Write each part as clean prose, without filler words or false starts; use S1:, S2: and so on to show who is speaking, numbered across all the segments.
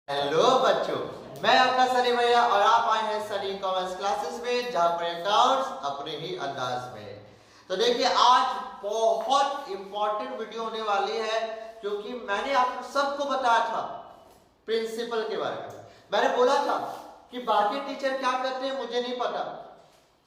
S1: Hello बच्चों, मैं आपका सनी भैया और आप आए हैं सनी कॉमर्स क्लासेस में, जहां पर अकाउंट्स अपने ही अंदाज में। तो देखिए, आज बहुत इंपॉर्टेंट वीडियो होने वाली है, क्योंकि मैंने आपको सबको बताया था प्रिंसिपल के बारे में। मैंने बोला था कि बाकी टीचर क्या करते हैं मुझे नहीं पता,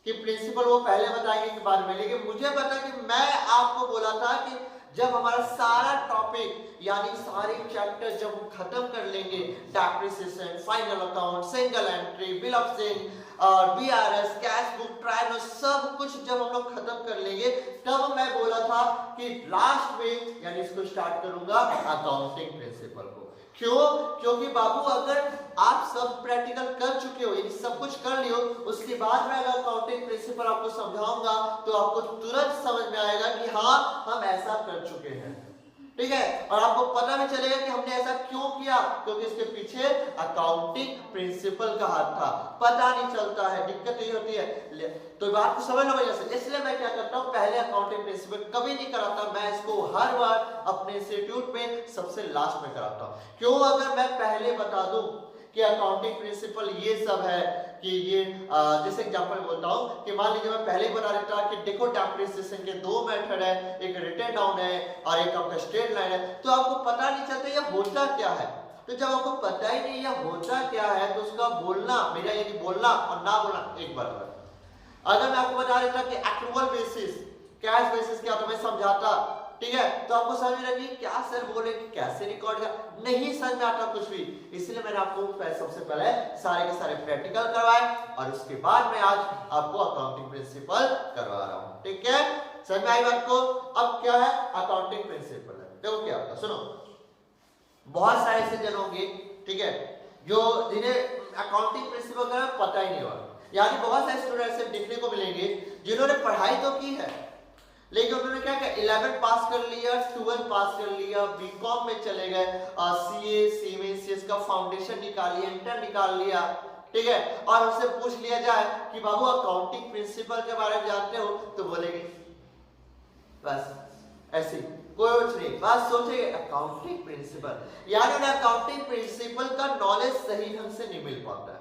S1: कि प्रिंसिपल वो पहले बताएंगे के बाद में, लेकिन मुझे पता कि मैं आपको बोला था कि जब हमारा सारा टॉपिक यानी सारे चैप्टर जब हम खत्म कर लेंगे, depreciation, final account, single entry, bill of sale और बीआरएस, कैश बुक, ट्रायल, सब कुछ जब हम लोग खत्म कर लेंगे, तब मैं बोला था कि लास्ट में यानी इसको स्टार्ट करूंगा अकाउंटिंग प्रिंसिपल को। क्यों? क्योंकि बाबू, अगर आप सब प्रैक्टिकल कर चुके हो, यानी सब कुछ कर लियो, उसके बाद में अगर अकाउंटिंग प्रिंसिपल आपको समझाऊंगा तो आपको तुरंत समझ में आएगा कि हाँ, हम ऐसा कर चुके हैं। ठीक है, और आपको पता भी चलेगा कि हमने ऐसा क्यों किया, क्योंकि इसके पीछे अकाउंटिंग प्रिंसिपल का हाथ था। पता नहीं चलता है, दिक्कत यही होती है। तो बात को समझ लो भैया से। इसलिए मैं क्या करता हूं, पहले अकाउंटिंग प्रिंसिपल कभी नहीं कराता, मैं इसको हर बार अपने इंस्टीट्यूट में सबसे लास्ट में कराता हूं। क्यों? अगर मैं पहले बता दूं कि अकाउंटिंग प्रिंसिपल ये सब है, कि ये जैसे एग्जांपल बोलता हूं कि मान लीजिए मैं पहले ही बता देता कि देखो, डेप्रिसिएशन के दो मेथड है, एक रिटन डाउन है और एक आपका स्ट्रेट लाइन है, तो आपको पता नहीं चलता ये होता क्या है। तो जब आपको पता ही नहीं ये होता क्या है, तो उसका बोलना, मेरा यानी बोलना और ना बोलना एक बार। अगर मैं आपको बता देता कि एक्रूअल बेसिस, कैश बेसिस क्या होता है, मैं समझाता, ठीक है, तो आपको समझ में लगी क्या सर बोले कि कैसे रिकॉर्ड कर, नहीं समझ में आता कुछ भी। इसलिए मैंने आपको सबसे पहले सारे के सारे प्रैक्टिकल करवाए और उसके बाद मैं आज आपको अकाउंटिंग प्रिंसिपल करवा रहा हूं। ठीक है, समझ में आई बात को? अब क्या है अकाउंटिंग प्रिंसिपल? देखो क्या होता, सुनो। बहुत सारे ऐसे जन होंगे, ठीक है, जो जिन्हें अकाउंटिंग प्रिंसिपल का पता ही नहीं होगा। यानी बहुत सारे स्टूडेंट ऐसे देखने को मिलेंगे जिन्होंने पढ़ाई तो की है, लेकिन उन्होंने क्या किया, 11 पास कर लिया, 12 पास कर लिया, बीकॉम में चले गए, सीए, सीएमए, सीएस का फाउंडेशन निकाल लिया, इंटर निकाल लिया, ठीक है, और उससे पूछ लिया जाए कि बाबू अकाउंटिंग प्रिंसिपल के बारे में जानते हो, तो बोलेंगे बस ऐसे कोई कुछ नहीं, बस सोचेंगे अकाउंटिंग प्रिंसिपल। यानी उन्हें अकाउंटिंग प्रिंसिपल का नॉलेज सही ढंग से नहीं मिल पाता है।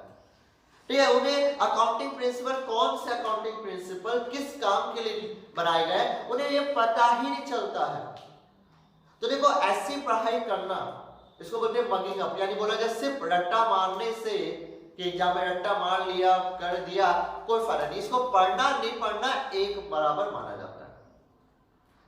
S1: ठीक है, उन्हें अकाउंटिंग प्रिंसिपल, कौन से अकाउंटिंग प्रिंसिपल किस काम के लिए बनाए गए, उन्हें ये पता ही नहीं चलता है। तो देखो, ऐसी पढ़ाई करना, इसको बोलते हैं मगिंग अप, यानी बोला जाए सिर्फ रट्टा मारने से, कि एग्जाम में रट्टा मार लिया, कर दिया, कोई फायदा नहीं। इसको पढ़ना नहीं पढ़ना एक बराबर माना जाता है।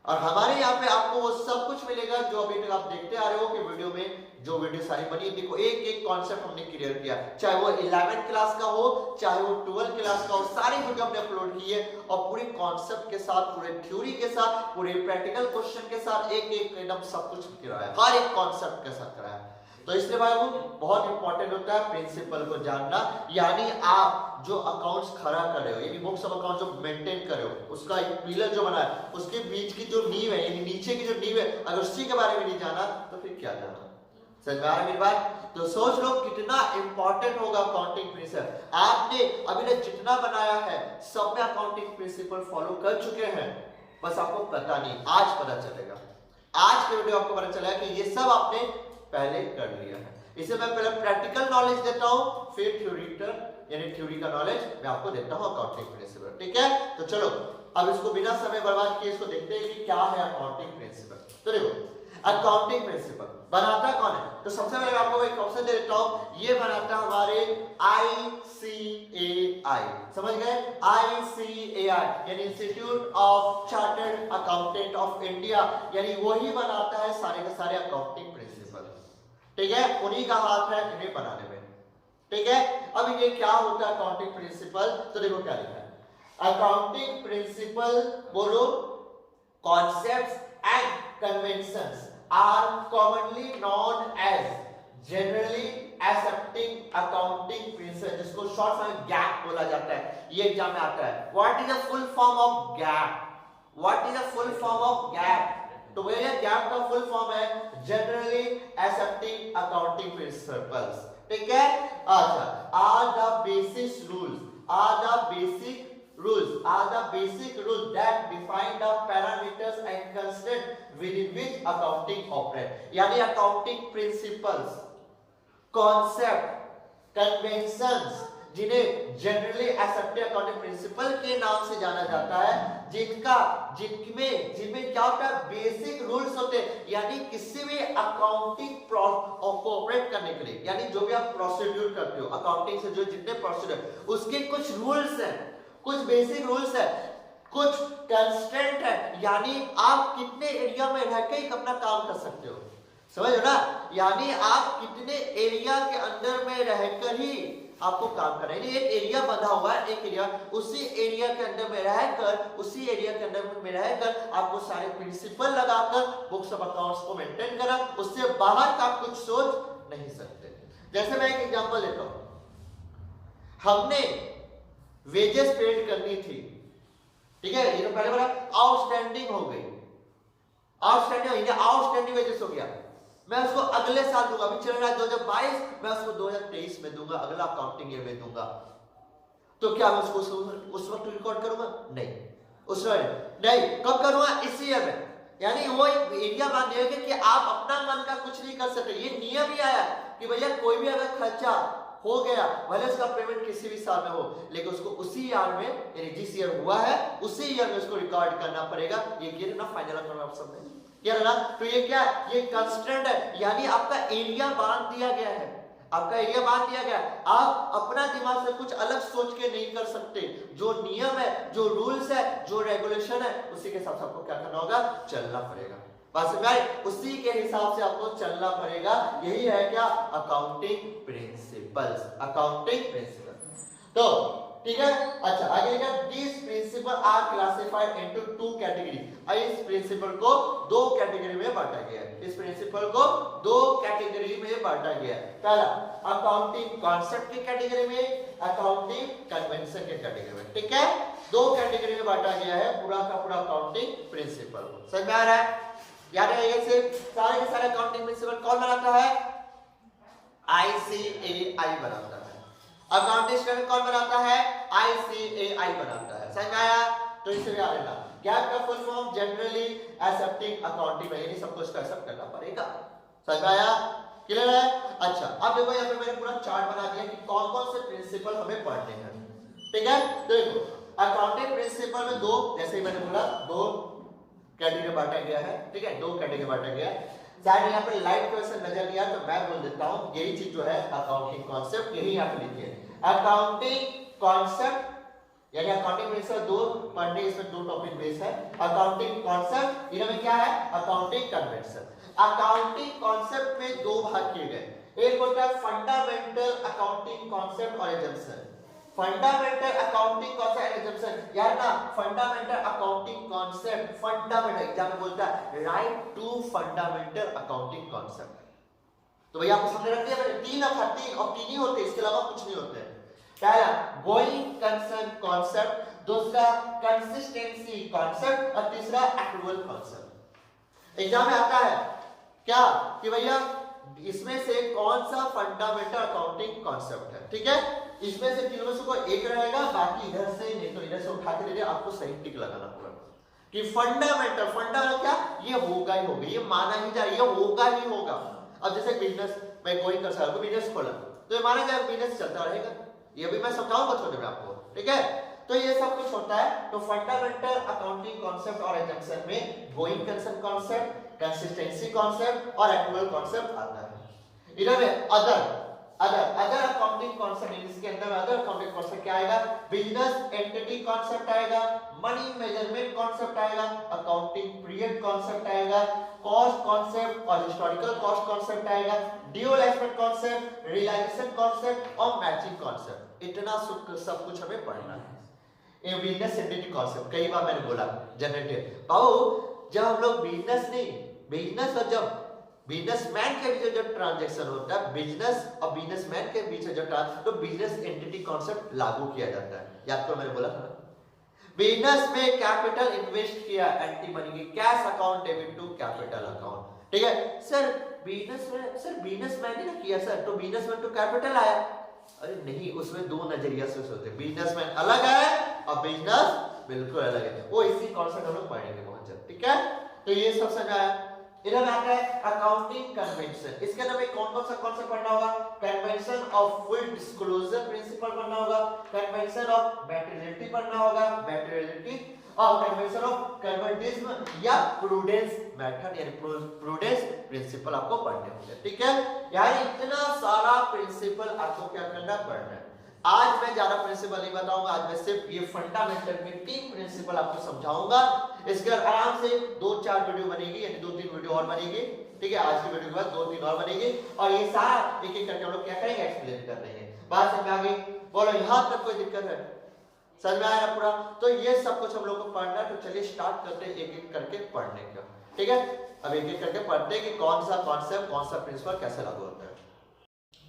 S1: और हमारे यहाँ पे आपको वो सब कुछ मिलेगा जो अभी तक आप देखते आ रहे हो कि वीडियो में जो वीडियो सारी बनी, देखो एक एक कॉन्सेप्ट हमने क्लियर किया, चाहे वो 11th क्लास का हो, चाहे वो 12th क्लास का हो, सारी वीडियो हमने अपलोड की है और पूरी कॉन्सेप्ट के साथ, पूरे थ्योरी के साथ, पूरे प्रैक्टिकल क्वेश्चन के साथ, एक एक एकदम सब कुछ कराया, हर एक कॉन्सेप्ट के साथ कराया। तो इसलिए भाई वो बहुत इंपॉर्टेंट होता है प्रिंसिपल को जानना। यानी आप जो अकाउंट्स खड़ा कर रहे हो, यानी बुक्स ऑफ अकाउंट जो मेंटेन कर रहे हो, उसका एक पिलर जो बना है, उसके बीच की जो नींव है, यानी नीचे की जो नींव है, अगर उसी के बारे में नहीं जाना तो फिर क्या जाना। समझ में आ रहा है मेरी बात? तो सोच लो कितना इंपॉर्टेंट होगा अकाउंटिंग प्रिंसिपल। आपने अभी तक जितना बनाया है सब में अकाउंटिंग प्रिंसिपल फॉलो कर चुके हैं, बस आपको पता नहीं, आज पता चलेगा। आज के वीडियो आपको पता चला कि ये सब आपने पहले कर लिया है। इसे मैं पहले प्रैक्टिकल नॉलेज देता हूं, फिर थ्योरिटिकल यानी थ्योरी का नॉलेज मैं आपको देता हूं अकाउंटिंग प्रिंसिपल। ठीक है, तो चलो अब इसको बिना समय बर्बाद किए इसको देखते हैं कि क्या है अकाउंटिंग प्रिंसिपल। तो देखो, अकाउंटिंग प्रिंसिपल बनाता कौन है? तो सबसे पहले आपको एक ऑप्शन दे देता हूं, ये बनाता हमारे ICAI। समझ गए? ICAI यानी institute of chartered accountant of India, यानी वही बनाता है सारे के सारे अकाउंटिंग प्रिंसिपल। ठीक है, उन्हीं का हाथ है इन्हें बनाने में। ठीक है, अब ये क्या होता है अकाउंटिंग प्रिंसिपल? तो देखो क्या लिखा है, अकाउंटिंग प्रिंसिपल, बोलो, concepts and conventions are commonly known as generally accepting accounting principle, जिसको शॉर्ट फॉर्म गैप बोला जाता है। ये एग्जाम में आता है। What is the full form of GAAP? What is the full form of GAAP? तो भैया गैप का फुल फॉर्म है जनरली एक्सेप्टिंग अकाउंटिंग प्रिंसिपल्स। ठीक है, अच्छा, are the basic rules, are the basic rules that define the parameters and constraints within which accounting operates। यानी accounting principles concept, conventions, जिन्हें generally accepted accounting principle के नाम से जाना जाता है, जिनमें क्या होता है, बेसिक रूल्स होते हैं, यानी किसी भी अकाउंटिंग ऑपरेट करने के लिए, यानी जो भी आप प्रोसीड्यूर करते हो अकाउंटिंग से जो जितने प्रोसीड्यूर, उसके कुछ रूल्स हैं, कुछ बेसिक रूल्स है, कुछ कंस्ट्रेंट है, यानी आप कितने एरिया में रहकर ही अपना काम कर सकते हो, समझ ना, यानी आप कितने एरिया के अंदर में रहकर ही आपको काम करना है। एक एरिया बंधा हुआ है, एक एरिया, उसी एरिया के अंदर में रहकर आपको सारे प्रिंसिपल लगाकर बुक्स ऑफ अकाउंट्स को मेंटेन करना, उससे बाहर का कुछ सोच नहीं सकते। जैसे मैं एक एग्जांपल लेता हूं, हमने वेजेस पेड करनी थी, ठीक है, ये तो पहले बोला आउटस्टैंडिंग हो गई, आउटस्टैंडिंग वेजेस हो गया, मैं उसको अगले साल दूंगा, अभी चल रहा है 2022, मैं उसको 2023 में दूंगा, अगला अकाउंटिंग ईयर में दूंगा, तो क्या मैं उसको उस वक्त रिकॉर्ड करूंगा? नहीं, उस वक्त नहीं, कब करूंगा? इसी ईयर में। यानी वो एरिया मान लिया कि आप अपना मन का कुछ नहीं कर सकते, ये नियम ही आया कि भैया कोई भी अगर खर्चा हो गया, भले उसका पेमेंट किसी भी साल में हो, लेकिन उसको उसी ईयर में, यानी जिस ईयर हुआ है उसी ईयर में उसको रिकॉर्ड करना पड़ेगा। ये क्लियर ना, फाइनल अकाउंट आप सब में क्या ना, तो ये क्या, ये कंस्ट्रेंट है, यानी आपका एरिया बांध दिया गया है, आप अपना दिमाग से कुछ अलग सोच के नहीं कर सकते, जो नियम है, जो रूल्स है, जो रेगुलेशन है, उसी के हिसाब से आपको क्या करना होगा, चलना पड़ेगा, बस भाई उसी के हिसाब से आपको चलना पड़ेगा। यही है क्या, अकाउंटिंग प्रिंसिपल्स, तो ठीक है। अच्छा आगे लिखा, this principle are classified into two category, इस प्रिंसिपल को दो कैटेगरी में बांटा गया है, पहला अकाउंटिंग कॉन्सेप्ट की कैटेगरी में, अकाउंटिंग कन्वेंशन के कैटेगरी में, ठीक है, दो कैटेगरी में बांटा गया है पूरा का पूरा अकाउंटिंग प्रिंसिपल। समझ में आ रहा है? याद रखिए से सारे के सारे अकाउंटिंग प्रिंसिपल कौन बनाता है? ICAI बनाता है। अकाउंटिंग स्टैंडर्ड कौन बनाता है? ICAI बनाता है। समझ में आया? तो इसे याद रखना, गैप का full form generally accepting accounting, यानी सबको इसको एक्सेप्ट करना पड़ेगा। समझ में आया? क्लियर है? अच्छा अब देखो यहाँ पे मैंने पूरा चार्ट बना दिया कि कौन कौन से प्रिंसिपल हमें पढ़ने हैं, ठीक है। तो देखो अकाउंटिंग प्रिंसिपल में दो, जैसे ही मैंने बोला दो कैटेगरी बांटा गया है, ठीक है, दो कैटेगरी बांटा गया है। शायद यहाँ पे लाइट क्वेश्चन नजर नहीं आया तो मैं बोल देता हूँ, यही चीज जो है अकाउंटिंग कॉन्सेप्ट, यही यहाँ पे लिखिए अकाउंटिंग कॉन्सेप्ट, यानी अकाउंटिंग प्रिंसिपल दो पढ़ने, इसमें दो टॉपिक बेस है, अकाउंटिंग कॉन्सेप्ट, इनमें क्या है अकाउंटिंग कन्वेंशन। अकाउंटिंग कॉन्सेप्ट में दो भाग किए गए, एक होता है फंडामेंटल अकाउंटिंग कॉन्सेप्ट और assumption. Fundamental accounting concept assumption, यार ना fundamental accounting concept, fundamental exam में बोलता है write two fundamental accounting concept. तो भैया आपको समझ रख दिया मैंने, तीन और तीन ही होते हैं, इसके अलावा कुछ नहीं होते हैं। पहला गोइंग कंसर्न कॉन्सेप्ट, दूसरा कंसिस्टेंसी कॉन्सेप्ट और तीसरा एक्रूअल कॉन्सेप्ट। एग्जाम में आता है क्या कि भैया इसमें से कौन सा फंडामेंटल अकाउंटिंग कॉन्सेप्ट है, ठीक है, इसमें से तीनों में से कोई एक रहेगा, बाकी इधर से नहीं तो इधर से उठा के दे दे, आपको सही टिक लगाना होगा कि फंडामेंटल क्या, ये होगा ही होगा, ये माना ही जा, ये होगा ही होगा। अब जैसे बिजनेस मैं गोइंग कर सकता हूं, बिजनेस खोला तो ये माना जाएगा बिजनेस चलता रहेगा, ये भी मैं समझाऊंगा थोड़ी देर आपको, ठीक है। तो ये सब कुछ होता है। तो फंडामेंटल अकाउंटिंग कॉन्सेप्ट और एजम्पशन में going concern concept, consistency concept और एक्रूअल कॉन्सेप्ट आता है। इधर में अदर अकाउंटिंग कॉन्सेप्ट, इसके अंदर अदर अकाउंटिंग कॉन्सेप्ट क्या आएगा, बिजनेस एंटिटी कॉन्सेप्ट आएगा, मनी मेजरमेंट कॉन्सेप्ट आएगा, अकाउंटिंग पीरियड कॉन्सेप्ट आएगा, कॉस्ट कॉन्सेप्ट और हिस्टोरिकल कॉस्ट कॉन्सेप्ट आएगा, dual aspect concept, realisation concept और मैचिंग कॉन्सेप्ट। इतना सब कुछ हमें पढ़ना है। ये बिजनेस एंटिटी कॉन्सेप्ट कई बार मैंने बोला जनरेटिव बाबू, जब हम लोग बिजनेस और जब बिजनेसमैन के बीच जो ट्रांजैक्शन होता है, बिजनेस और बिजनेसमैन के बीच जो तो बिजनेस एंटिटी कॉन्सेप्ट लागू किया जाता है। याद करो मैंने बोला था बिजनेस में कैपिटल इन्वेस्ट किया, एंटी मनी की cash account debit to capital account, ठीक है। सर बिजनेसमैन ने किया सर, तो बिजनेसमैन टू कैपिटल आया, अरे नहीं, उसमें दो नजरिया से होते हैं, बिजनेसमैन अलग है और बिजनेस बिल्कुल अलग है, वो इसी कॉन्सेप्ट हम लोग पढ़ेंगे बहुत जल्द, ठीक है। तो ये सब समझ आया। इधर आता है अकाउंटिंग कन्वेंशन। इसके अंदर में कौन कौन सा कॉन्सेप्ट पढ़ना होगा? Convention of full disclosure principle पढ़ना होगा, कन्वेंशन ऑफ मैटेरियलिटी पढ़ना होगा, मैटेरियलिटी और कन्वेंशन ऑफ कर्मोटिज्म या प्रूडेंस मेथड यानी प्रूडेंस प्रिंसिपल आपको पढ़ने होंगे। ठीक है, यानी इतना सारा प्रिंसिपल आपको क्या करना पड़ना है। आज मैं ज्यादा प्रिंसिपल नहीं बताऊंगा, आज मैं सिर्फ ये फंडामेंटल में 3 प्रिंसिपल आपको समझाऊंगा। इसके बाद आराम से 2-4 वीडियो बनेगी, यानी 2-3 वीडियो और बनेगी। ठीक है, आज की वीडियो के बाद 2-3 और बनेगी और ये सारा एक एक करके हम लोग क्या करेंगे, एक्सप्लेन कर देंगे। बात समझ में आ गई? बोलो यहां तक कोई दिक्कत है? समझ में आया पूरा? तो ये सब कुछ हम लोग को पढ़ना है, तो चलिए स्टार्ट करते हैं एक एक करके पढ़ने का। ठीक है, अब एक एक करके पढ़ते हैं कि कौन सा कॉन्सेप्ट, कौन सा प्रिंसिपल कैसे लागू होता है।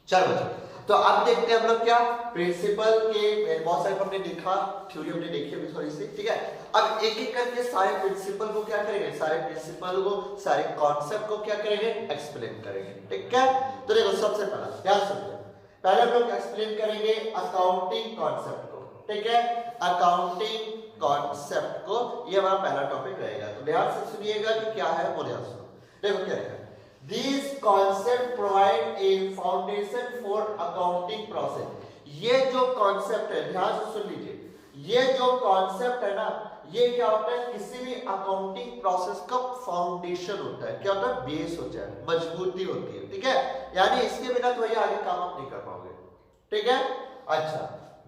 S1: चलो बच्चों, तो अब देखते हैं हम लोग क्या प्रिंसिपल के बहुत सारे हमने देखा, थ्योरी हमने देखी अभी थोड़ी सी। ठीक है, अब एक एक करके सारे प्रिंसिपल को क्या करेंगे, सारे प्रिंसिपल को, सारे कॉन्सेप्ट को क्या करेंगे, एक्सप्लेन करेंगे। ठीक है, तो देखो सबसे पहला ध्यान सुनिए, पहले हम लोग एक्सप्लेन करेंगे अकाउंटिंग कॉन्सेप्ट को। ठीक है, अकाउंटिंग कॉन्सेप्ट को, ये हमारा पहला टॉपिक रहेगा। तो ध्यान से सुनिएगा कि क्या है वो ध्यान सुनो। देखो क्या है, These concepts provide a foundation for accounting process। ये जो कॉन्सेप्ट है, ध्यान से सुन लीजिए, ये जो कॉन्सेप्ट है ना, ये क्या होता है, किसी भी अकाउंटिंग प्रोसेस का फाउंडेशन होता है। क्या होता है, बेस होता है, मजबूती होती है। ठीक है, यानी इसके बिना तो ये आगे काम आप नहीं कर पाओगे। ठीक है, अच्छा,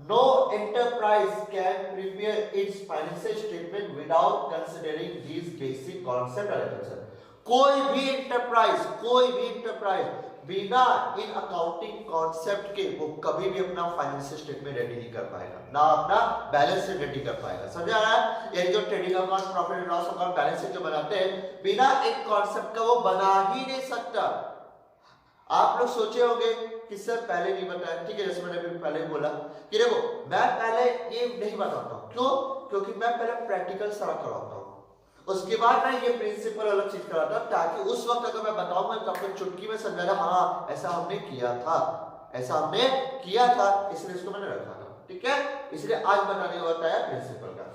S1: no enterprise can prepare its financial statement without considering these basic concepts and assumptions। कोई भी इंटरप्राइज बिना इन अकाउंटिंग कॉन्सेप्ट के वो कभी भी अपना फाइनेंशियल स्टेटमेंट रेडी नहीं कर पाएगा, ना अपना बैलेंस शीट रेडी कर पाएगा। समझ आ रहा है? ये जो trading account, profit and loss account, balance sheet जो बनाते हैं, बिना एक कॉन्सेप्ट का वो बना ही नहीं सकता। आप लोग सोचे होंगे कि सर पहले नहीं बताया। ठीक है, जैसे मैंने अभी पहले ही बोला कि देखो मैं पहले ये नहीं बताता हूँ, क्यों? क्योंकि मैं पहले प्रैक्टिकल सारा कराता हूँ, उसके बाद मैं ये प्रिंसिपल अलग चीज कराता हूं, ताकि उस वक्त अगर मैं बताऊंगा तो आपको चुटकी में समझाना, हाँ ऐसा हमने किया था, ऐसा हमने किया था, इसलिए इसको मैंने रखा था। ठीक है, इसलिए आज बताने होता है प्रिंसिपल का।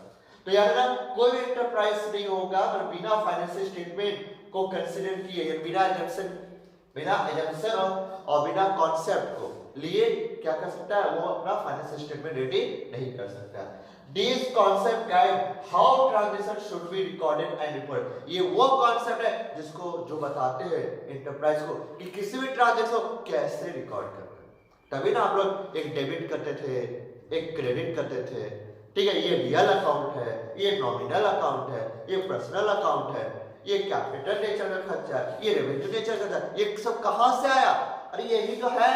S1: तो याद रखना, कोई भी एंटरप्राइज नहीं होगा अगर बिना फाइनेंशियल स्टेटमेंट को कंसीडर किए, बिना एजम्पशन और बिना कॉन्सेप्ट को लिए क्या कर सकता है, वो अपना फाइनेंशियल स्टेटमेंट रेडी नहीं कर सकता। These concept guide how transaction should be recorded and reported। ये वो कॉन्सेप्ट है जिसको जो बताते हैं इंटरप्राइज को कि किसी भी ट्रांजैक्शन को कैसे रिकॉर्ड करना है। तभी ना आप लोग एक डेबिट करते थे, एक क्रेडिट करते थे। ठीक है, ये रियल अकाउंट है, ये नॉमिनल अकाउंट है, ये पर्सनल अकाउंट है, ये कैपिटल नेचर का खर्चा है, ये रेवेन्यू नेचर का खर्चा, ये सब कहां से आया? अरे यही तो है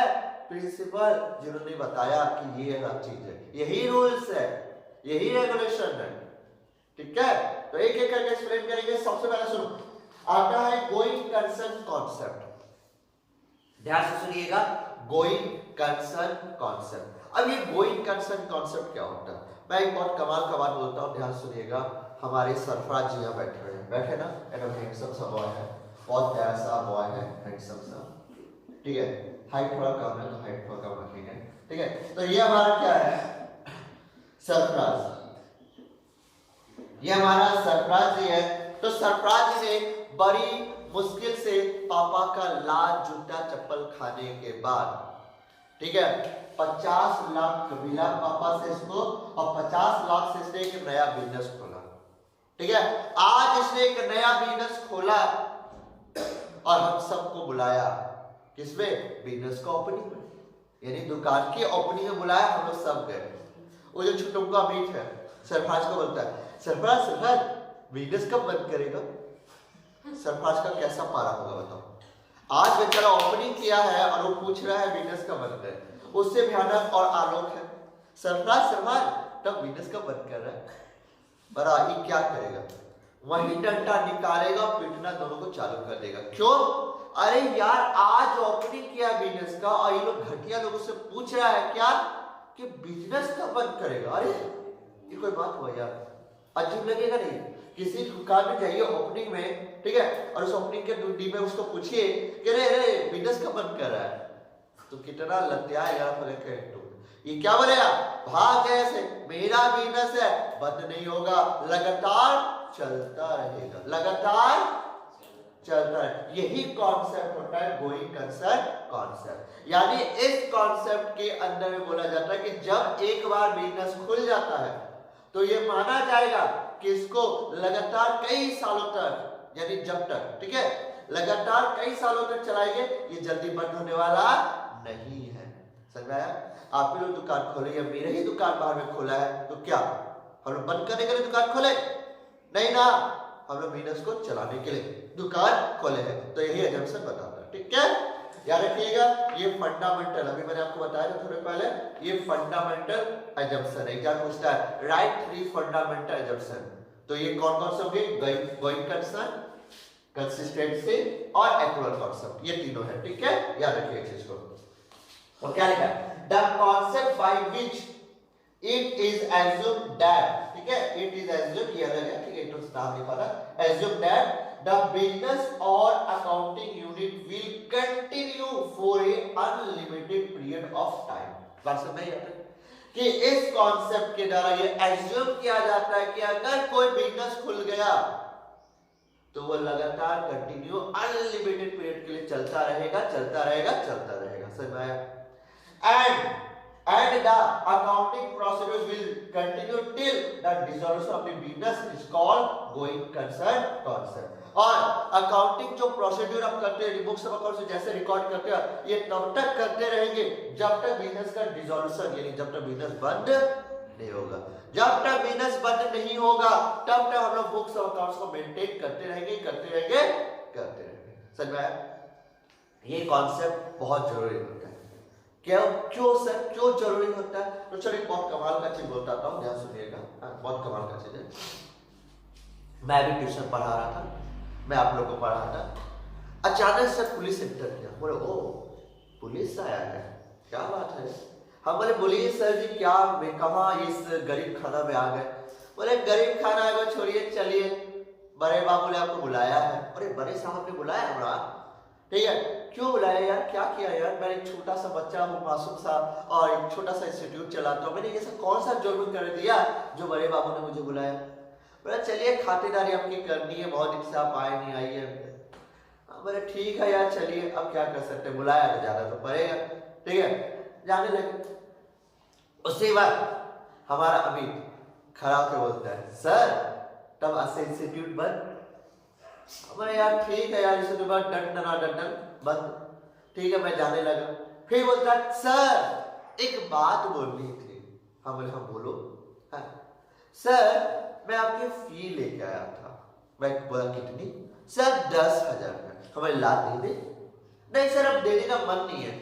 S1: प्रिंसिपल जिन्होंने बताया कि ये हर चीज है, यही रूल्स है, यही रेगुलेशन है। ठीक है, तो एक एक करके एक्सप्लेन करेंगे। सबसे पहले सुनो, आता है गोइंग कंसर्न कॉन्सेप्ट। ध्यान से सुनिएगा, गोइंग कंसर्न कॉन्सेप्ट। अब ये गोइंग कंसर्न कॉन्सेप्ट क्या होता है? मैं एक बहुत कमाल का बात बोलता हूँ, ध्यान सुनिएगा। हमारे सरफराज जी यहाँ बैठे हुए हैं, बैठे ना, एकदम हैंडसम सा बॉय है, बहुत प्यारा सा बॉय है, हैंडसम सा। ठीक है, हाइट थोड़ा कम है तो हाइट थोड़ा कम रखेंगे। ठीक है, तो ये हमारा क्या है, सरफराज, ये हमारा सरफराज जी है। तो सरफराज जी ने बड़ी मुश्किल से पापा का लाल जूता चप्पल खाने के बाद, ठीक है, 50 लाख मिला पापा से इसको, और 50 लाख से इसने एक नया बिजनेस खोला। ठीक है, आज इसने एक नया बिजनेस खोला और हम सबको बुलाया, किसमें? बिजनेस का ओपनिंग में, यानी दुकान की ओपनिंग में बुलाया, हम लोग सब गए। वो जो छुटुंगा मीट है, सरफराज को बोलता है, सरफराज बिजनेस कब बंद करेगा? सरफराज का कैसा पारा होगा बताओ? आज बेचारा ओपनिंग किया है और वो पूछ रहा है बिजनेस कब बंद करे। उससे भयानक और आलोक है, सरफराज तब बिजनेस कब बंद कर रहा है? बड़ा ये क्या करेगा? वही डंडा निकालेगा, पीटना दोनों को चालू कर देगा। क्यों? अरे यार आज ओपनिंग किया बिजनेस का और ये लोग घटिया लोगों से पूछ रहा है क्या कि बिजनेस कब बंद करेगा? अरे ये कोई बात हुआ यार, अजीब लगेगा नहीं? किसी दुकान में जाइए ओपनिंग में, ठीक है, और उस ओपनिंग के दिन में उसको पूछिए कि अरे बिजनेस कब बंद कर रहा है, तो कितना लत्याएगा, ये क्या बोलेगा? भाग ऐसे, मेरा बिजनेस है, बंद नहीं होगा, लगातार चलता रहेगा, लगातार। चलता है। यही कॉन्सेप्ट होता है गोइंग कंसर्न कॉन्सेप्ट। यानी इस कॉन्सेप्ट के अंदर में बोला जाता है कि जब एक बार बिजनेस खुल जाता है तो ये माना जाएगा कि इसको लगातार कई सालों तक, यानी जब तक, ठीक है, लगातार कई सालों तक चलाएंगे, ये जल्दी बंद होने वाला नहीं है। समझ में आया? आप भी लोग दुकान खोले या मेरे ही दुकान बाहर में खोला है तो क्या हम लोग बंद करने के लिए दुकान खोले? नहीं ना, हम लोग बिजनेस को चलाने के लिए दुकान खोले हैं। तो यही एजम्पशन बताता है, ठीक है, याद रखिएगा। ये फंडामेंटल, अभी मैंने आपको बताया था थोड़े पहले, ये फंडामेंटल एजम्पशन है। एग्जाम पूछता है राइट 3 फंडामेंटल एजम्पशन। तो ये कौन कौन से होंगे? गोइंग कंसर्न, कंसिस्टेंसी और एक्चुअल कॉन्सेप्ट, ये तीनों है, ठीक है, याद रखिए इस चीज को। तो क्या लिखा है? The concept by which it is assumed that, ठीक है, इट इज एज्यूम्ड, ये अलग है, ठीक है, तो नाम लिखा था, एज्यूम दैट द बिजनेस और accounting unit will continue for a unlimited period of time. बात समझ में आई कि इस कॉन्सेप्ट के द्वारा ये एज्यूम किया जाता है कि अगर कोई बिजनेस खुल गया तो वो लगातार कंटिन्यू अनलिमिटेड पीरियड के लिए चलता रहेगा, चलता रहेगा, चलता रहेगा। समझ में आया? And the accounting procedure will continue till the dissolution of the business is called going concern concept। और अकाउंटिंग जो प्रोसीड्यूर आप करते हैं बुक्स ऑफ अकाउंट्स से जैसे रिकॉर्ड करते हैं, ये तब तक करते रहेंगे जब तक बिजनेस का डिसॉल्यूशन, यानी जब तक बिजनेस बंद नहीं होगा। जब तक बिजनेस बंद नहीं होगा तब तक हम लोग बुक्स ऑफ अकाउंट्स को मेंटेन करते रहेंगे, करते रहेंगे, करते रहेंगे। समझ में आया? ये कॉन्सेप्ट बहुत जरूरी होता है। क्यों सर, क्यों जरूरी होता है? तो चलिए बहुत कमाल का चीज बताता हूँ, ध्यान सुनिएगा, बहुत कमाल का चीज है। मैं भी ट्यूशन पढ़ा रहा था, मैं आप लोगों को पढ़ा था, अचानक से पुलिस इंटर किया। बोले ओ पुलिस आया है, क्या बात है? हम बोले बोलिए सर जी क्या, मैं कहाँ इस गरीब खाना में आ गए? बोले गरीब खाना है, छोड़िए, चलिए बड़े बाबू ने आपको बुलाया है। अरे बड़े साहब ने बुलाया हमरा, ठीक है, क्यों बुलाया यार, क्या किया यार? मैं एक छोटा सा बच्चा हूँ, मासूम सा, और एक छोटा सा इंस्टीट्यूट चलाता हूँ, मैंने ये सब कौन सा जुर्म कर दिया जो बड़े बाबू ने मुझे बुलाया? बोला चलिए खातिरदारी आपकी करनी है, बहुत दिन से आप आए नहीं, आइए। बोले ठीक है यार, चलिए, अब क्या कर सकते हैं, बुलाया तो जाना तो पड़ेगा, ठीक है, जाने लगे। उसके बाद हमारा अमित खड़ा होकर बोलता है सर तब आज से इंस्टीट्यूट बंद। बोले यार ठीक है यार, इसे तो बात डंडन बंद, ठीक है, मैं जाने लगा। फिर बोलता है सर एक बात बोलनी थी। हम बोले हम बोलो। हाँ सर मैं आपके फी लेके आया था। मैं बोला कितनी? सर 10,000 का। हमें ला दे दे। नहीं सर अब देने का मन नहीं है।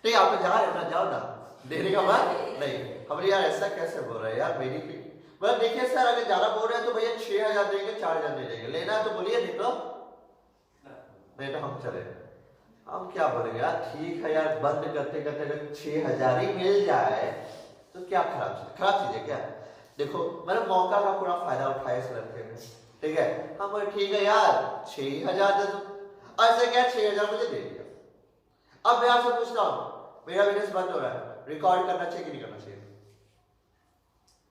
S1: ठीक आप जा रहे हो ना, जाओ ना, देने का मन नहीं। हम यार ऐसा कैसे बोल रहे हैं यार, मेरी फी। मतलब देखिए सर अगर ज्यादा बोल रहे हैं तो भैया 6,000 देंगे, 4,000 दे देंगे, लेना है तो बोलिए, नहीं तो हम चले। हम क्या बोलेंगे यार, ठीक है यार, बंद करते करते अगर 6,000 ही मिल जाए तो क्या खराब चीज है क्या? देखो मतलब मौका का पूरा फायदा उठाया इस लड़के ने, ठीक है। हम बोले ठीक है यार 6,000 दे दो। ऐसे क्या 6,000 मुझे दे दिया। अब मैं आपसे पूछता हूँ, मेरा बिजनेस बंद हो रहा है, रिकॉर्ड करना चाहिए कि नहीं करना चाहिए?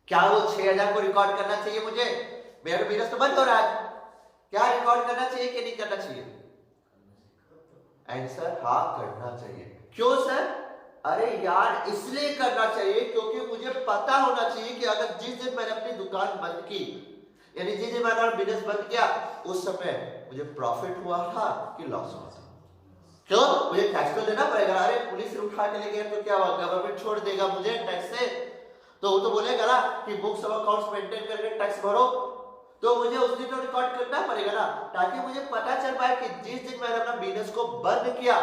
S1: क्या वो 6,000 को रिकॉर्ड करना चाहिए मुझे? मेरा बिजनेस तो बंद हो रहा है, क्या रिकॉर्ड करना चाहिए कि नहीं करना चाहिए? आंसर हाँ करना चाहिए। क्यों सर? अरे यार इसलिए करना चाहिए क्योंकि मुझे पता होना चाहिए कि अगर जिस दिन मैंने अपनी दुकान बंद की, यानी जिस दिन मैंने बिजनेस बंद किया, उस समय मुझे प्रॉफिट हुआ था कि लॉस हुआ था। क्यों? मुझे टैक्स तो देना पड़ेगा। अरे पुलिस उठा के ले गए तो क्या हुआ, गवर्नमेंट छोड़ देगा मुझे टैक्स से? तो वो तो बोलेगा ना कि बुक्स ऑफ अकाउंट्स मेंटेन करके टैक्स भरो, तो मुझे उस दिन तो रिकॉर्ड करना पड़ेगा ना, ताकि मुझे पता चल पाए कि जिस दिन मैंने अपना बिजनेस को बंद किया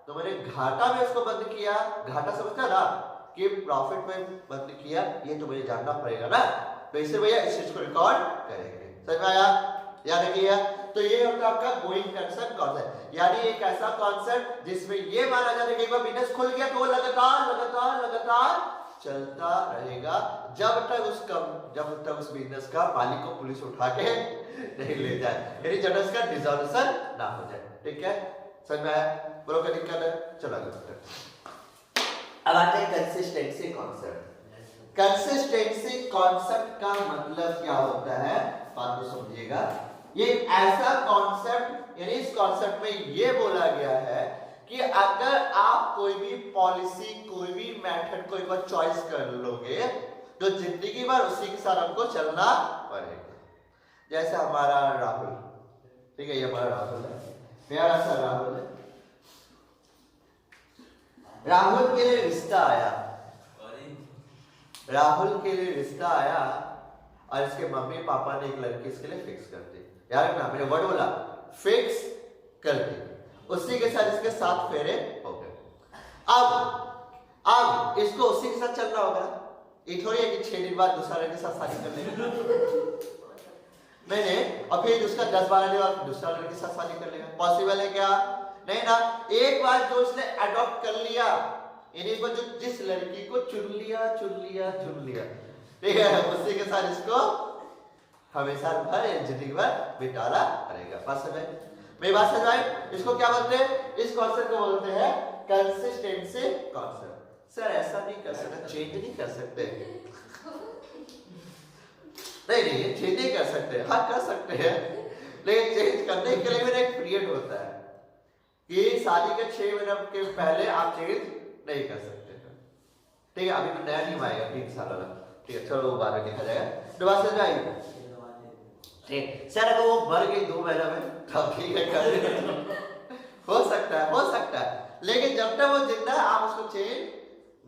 S1: तो मैंने घाटा में उसको बंद किया, घाटा समझता ना कि प्रॉफिट में बंद किया, ये तो मुझे जानना पड़ेगा ना। तो इससे भैया इस चीज को रिकॉर्ड करेंगे। समझ में आया? याद रखिएगा। तो ये होता आपका गोइंग कंसर्न कॉन्सेप्ट, यानी एक ऐसा कॉन्सेप्ट जिसमें ये माना जाता है कि एक बार बिजनेस खुल गया तो वो लगातार चलता रहेगा जब तक उस बिजनेस का मालिक को पुलिस उठा के नहीं ले जाए, यानी जब उसका डिसॉल्यूशन ना हो जाए। ठीक है, समझ में आया? बोलो क्या दिक्कत है? चलो अब आते हैं कंसिस्टेंसी कॉन्सेप्ट। कंसिस्टेंसी कॉन्सेप्ट का मतलब क्या होता है, बात को समझिएगा। ये ऐसा कॉन्सेप्ट, यानी इस कॉन्सेप्ट में ये बोला गया है कि अगर आप कोई भी पॉलिसी, कोई भी मेथड को एक बार चॉइस कर लोगे तो जिंदगी भर उसी के साथ हमको चलना पड़ेगा। जैसे हमारा राहुल, ठीक है, ये हमारा राहुल है, प्यारा सा राहुल है। राहुल के लिए रिश्ता आया, राहुल के लिए रिश्ता आया और इसके मम्मी पापा ने एक लड़की इसके लिए फिक्स कर दी। यार ना, मैंने वर्ड बोला, फिक्स कर दी। उसी के साथ इसके 7 फेरे हो गए। अब इसको उसी के साथ चलना होगा। ये थोड़ी है कि 6 दिन बाद दूसरा लड़के के साथ शादी कर लेगा, मैंने, और फिर उसका 10-12 दिन बाद दूसरा लड़के के साथ शादी कर लेगा। पॉसिबल है क्या? नहीं ना। एक बार जो इसने अडॉप्ट कर लिया, यानी वो जो जिस लड़की को चुन लिया, ठीक है, उसी के साथ इसको हमेशा भर जिंदगी भर बिताना पड़ेगा। बात समझ मेरी बात समझ आई? इसको क्या बोलते हैं? इस कॉन्सेप्ट को बोलते हैं कंसिस्टेंसी कॉन्सेप्ट। सर ऐसा नहीं कर सकते, चेंज नहीं कर सकते। नहीं, चेंज नहीं कर सकते, हाँ कर सकते हैं, लेकिन चेंज करने के लिए भी एक पीरियड होता है कि शादी के 6 महीने के पहले आप चेंज नहीं कर सकते। ठीक है, अभी तो नया नियम आएगा 3 साल वाला। ठीक है, चलो वो बाद में देखा जाएगा। तो बात समझ आई? ठीक, सर अगर वो मर गई 2 महीना में तब ठीक है, कर हो सकता है, लेकिन जब तक वो जिंदा है आप उसको चेंज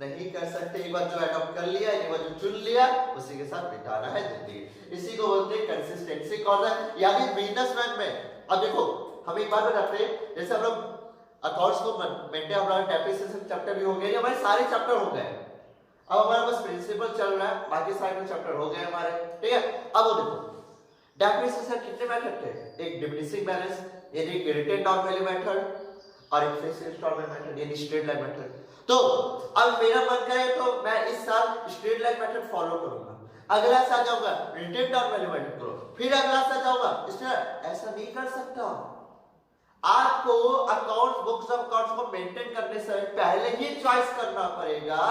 S1: नहीं कर सकते। एक बार जो अडॉप्ट कर लिया, एक बार जो चुन लिया, उसी के साथ बिताना है जिंदगी। इसी को बोलते हैं कंसिस्टेंसी कॉन्सेप्ट। यानी बिजनेसमैन में, अब देखो हम एक बात बताते हैं, जैसे हम लोग अकाउंट्स को मेंटेन, हमारा डेप्रिसिएशन चैप्टर भी हो गया, ये हमारे सारे चैप्टर हो गए। अब हमारा बस प्रिंसिपल चल रहा है, बाकी सारे चैप्टर हो गए हमारे। ठीक है, अब वो देखो डेप्रिसिएशन कितने मेथड थे? एक डिमिनिशिंग बैलेंस, यानी रिटेन डाउन वैल्यू मेथड, और एक फिक्स्ड इंस्टॉलमेंट मेथड, यानी स्ट्रेट लाइन मेथड। तो अब मेरा मन करे तो मैं इस साल स्ट्रेट लाइन मेथड फॉलो करूंगा, अगला साल जाऊंगा रिटेन डाउन वैल्यू मेथड करो, फिर अगला साल जाऊंगा इसमें। ऐसा नहीं कर सकता। आपको अकाउंट्स, बुक्स ऑफ अकाउंट्स को मेंटेन करने से पहले ही चॉइस करना पड़ेगा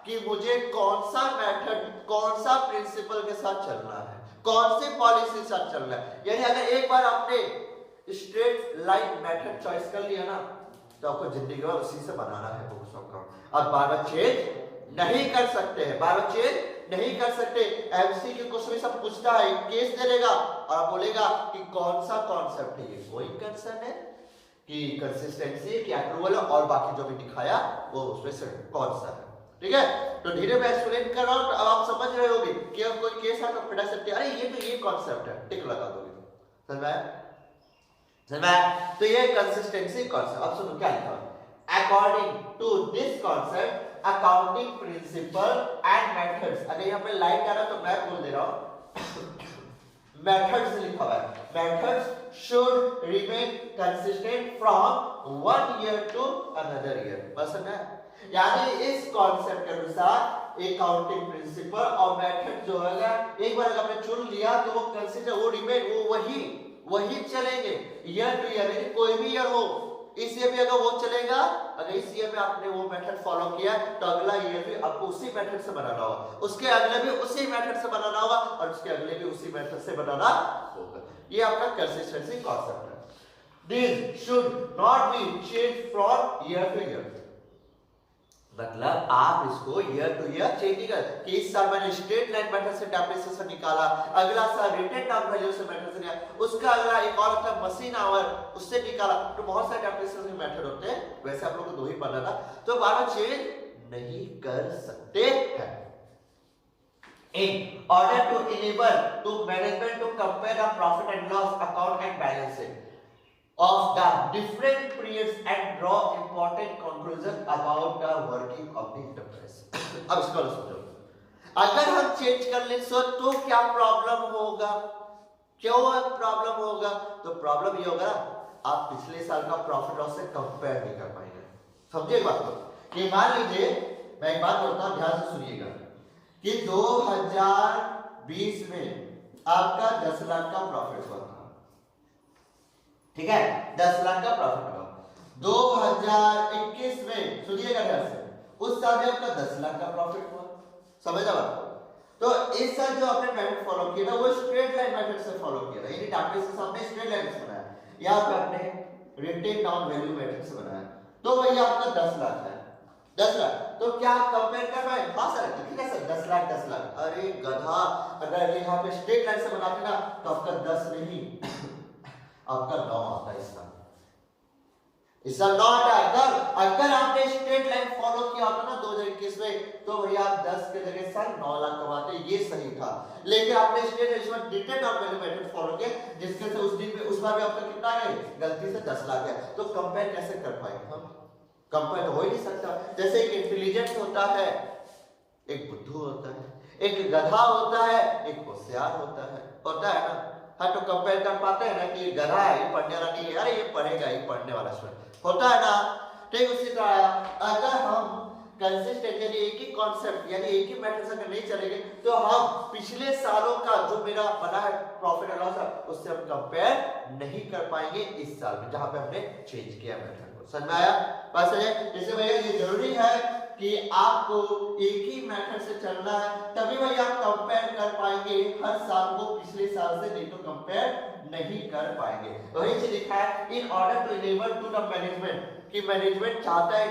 S1: कि मुझे कौन सा मेथड, कौन सा प्रिंसिपल के साथ चलना है, कौन सी पॉलिसी के साथ चलना है। यानी अगर एक बार आपने स्ट्रेट लाइन मेथड चॉइस कर लिया ना, तो आपको जिंदगी भर उसी से बनाना है बुक्स ऑफ अकाउंट। अब बार-बार चेंज नहीं कर सकते हैं, बार-बार चेंज नहीं कर सकते। एमसीक्यू क्वेश्चन में सब पूछता है, केस दे देगा और आप बोलेगा कि कौन सा कॉन्सेप्ट है ये। कोई कंसर्न है कि कंसिस्टेंसी, कि अप्रूवल, और बाकी जो भी दिखाया वो उसमें से कौन सा है। ठीक है, तो धीरे मैं एक्सप्लेन कर रहा हूं, तो अब आप समझ रहे होंगे कि अब कोई केस है तो फटा सकते, अरे ये तो ये कॉन्सेप्ट है, टिक लगा दोगे। समझ में? तो ये कंसिस्टेंसी कॉन्सेप्ट। अब सुनो क्या लिखा है? According to this concept accounting principle and methods. अगर यहाँ पे लाइन आ रहा तो मैं बोल दे रहा हूं मेथड्स लिखा हुआ है। Methods should remain consistent from 1 year to another year. बस है, यानी इस कॉन्सेप्ट के अनुसार अकाउंटिंग प्रिंसिपल और मेथड जो है, एक बार अगर आपने चुन लिया तो वो कंसिस्टेंट, वो रिमेन, वो वही चलेंगे ईयर टू ईयर। यानी कोई भी ईयर हो, इस ईयर भी अगर वो चलेगा, अगर इस ईयर में आपने वो मेथड फॉलो किया तो अगला ईयर भी आपको उसी मेथड से बनाना होगा, उसके अगले भी उसी मेथड से बनाना होगा, और उसके अगले भी उसी मेथड से बनाना होगा। ये आपका कंसिस्टेंसी कॉन्सेप्ट है। This should not be change from year two year. मतलब आप इसको ईयर टू ईयर चेंज नहीं कर कि इस साल मैंने स्ट्रेट लाइन मेथड से डेप्रिसिएशन निकाला, अगला साल रिटेन डाउन वैल्यू से मेथड से निकाला, उसका अगला एक और होता है मशीन आवर, उससे निकाला। तो बहुत सारे डेप्रिसिएशन के मेथड होते हैं, वैसे आप लोगों को 2 ही पढ़ना था, तो बार-बार चेंज नहीं कर सकते हैं। In order to enable to management to compare the profit and loss account and balance sheet of the different periods and draw important conclusion about the working of the enterprise. अब इसको समझो, अगर हम change कर ले तो क्या problem होगा? क्यों प्रॉब्लम होगा? तो प्रॉब्लम ये होगा, आप पिछले साल का प्रॉफिट लॉस से कंपेयर नहीं कर पाएंगे। समझिए बात को, कि मान लीजिए मैं एक बात बोलता हूं, ध्यान से सुनिएगा, कि 2020 में आपका 10 लाख का प्रॉफिट हुआ था, ठीक है, 10 लाख का प्रॉफिट हुआ। 2021 में सुनिएगा ध्यान से, उस साल में आपका 10 लाख का प्रॉफिट हुआ। समझ आ बात? तो इस साल जो आपने मेथड फॉलो किया ना वो स्ट्रेट लाइन मेथड से फॉलो किया था, यानी डाटा से आपने स्ट्रेट लाइन से बनाया, यहाँ पे आपने रिटेन डाउन वैल्यू मेथड से बनाया। तो वही आपका 10 लाख है, 10 लाख। तो क्या आप कंपेयर कर पाए? हाँ सर, ठीक है सर, 10 लाख 10 लाख। अरे गधा, अगर यहाँ पे स्ट्रेट लाइन से बनाते ना तो आपका 10 नहीं आपका 9 आता है इसका 9 आता। अगर आपने स्ट्रेट लाइन फॉलो किया होता ना 2021 में तो भैया आप 10 के जगह सर 9 लाख कमाते, ये सही था। लेकिन आपने स्ट्रेट लाइन डिटेन और वैल्यू मेथड फॉलो किया जिसके से उस दिन में उस बार में आपका कितना है, गलती से 10 लाख है। तो कंपेयर कैसे कर पाएंगे हम? कंपेयर हो ही नहीं सकता। जैसे एक इंटेलिजेंट होता है, एक बुद्धू होता है, एक गधा होता है, एक होशियार होता है ना। हाँ, तो कंपेयर कर पाते हैं ना कि ये गधा है, ये पढ़ने वाला नहीं है, अरे ये पढ़ेगा, ये पढ़ने वाला स्टूडेंट होता है ना। ठीक उसी तरह अगर हम कंसिस्टेंट यानी एक ही कॉन्सेप्ट यानी एक ही मेथड से नहीं चलेंगे तो हम पिछले सालों का जो मेरा बना है प्रॉफिट एंड लॉस उससे हम कंपेयर नहीं कर पाएंगे इस साल में जहां पे हमने चेंज किया मेथड को। समझ में आया? बस जैसे भैया ये जरूरी है कि आपको एक ही मेथड से चलना है, तभी भैया आप कंपेयर कर पाएंगे हर साल को पिछले साल से, नहीं तो कंपेयर नहीं कर पाएंगे। तो वही चीज लिखा है in order to enable to the management कि मैनेजमेंट चाहता है